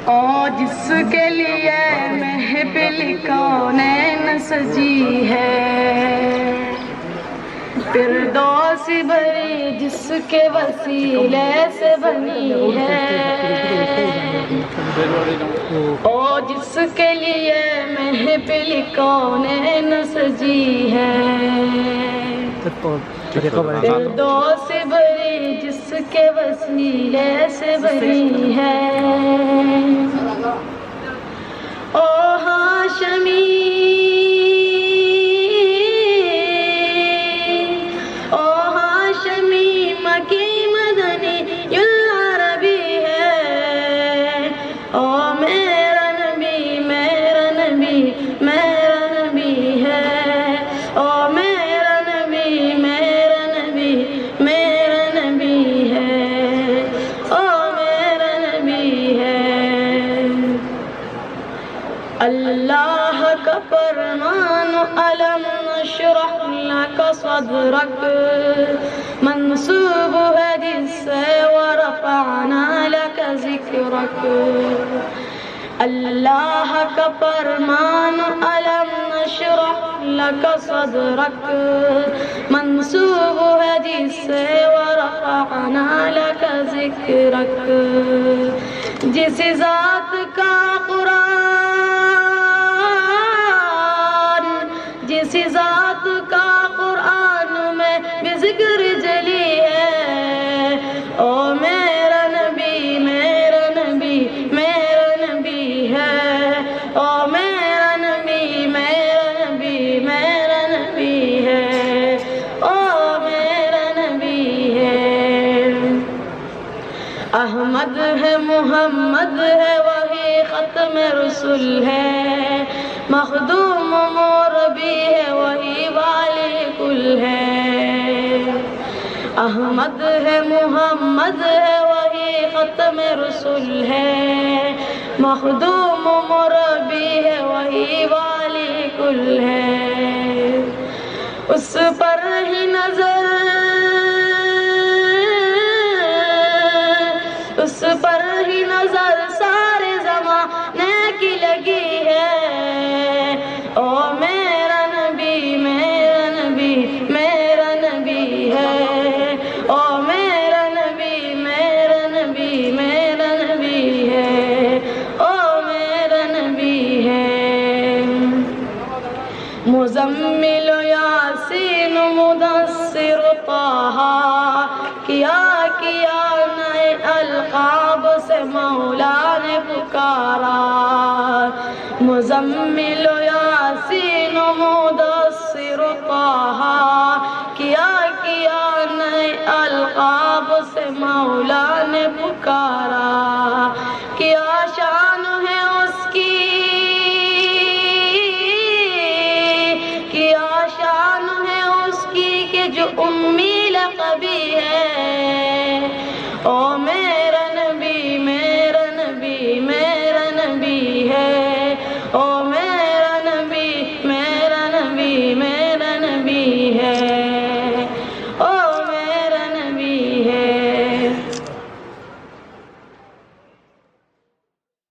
اور جس کے لیے محفل کونین سجی ہے، فردوس بھری جس کے وسیلے سے بنی ہے، اور جس کے لیے محفل کونین سجی ہے، فردوس بھری جس کے وسیلے سے بنی ہے۔ او ہاشمی مکی مدنی العربی ہے، او میرا نبی میرا نبی میرا نبی ہے، او میرا نبی میرا نبی میرا نبی ہے، او میرا نبی ہے۔ اللہ کا فرمان علم نشرح لک صدرک منسوب ہے جس سے ورفعنا لک ذکرک۔ اللہ کا فرمان علم نشرح لک صدرک منسوب ہے جس سے ورفعنا لک ذکرک۔ جس ذات کا جس ذات کا قرآن میں بھی ذکر جلی ہے، او میرا نبی میرا نبی میرا نبی ہے، او میرا نبی میرا نبی میرا نبی ہے، او میرا نبی ہے۔ احمد ہے محمد ہے وہی ختم رسول ہے، مخدوم مربی ہے وہی والی کل ہے۔ احمد ہے محمد ہے وہی ختم رسول ہے، مخدوم مربی ہے وہی والی کل ہے۔ اس پر ہی نظر اس پر ہی نظر سارے زمانے کی لگی ہے، او میرا نبی میرا نبی میرا نبی ہے، او میرا نبی میرا نبی میرا نبی ہے، او میرا نبی ہے۔ مزمل یاسین مدثر طہ کیا نئے القاب سے مولا نے پکارا، مزمل یاسین مدثر طہ کیا نئے القاب سے مولا نے پکارا۔ کیا شان ہے اس کی کیا شان ہے اس کی کہ جو امی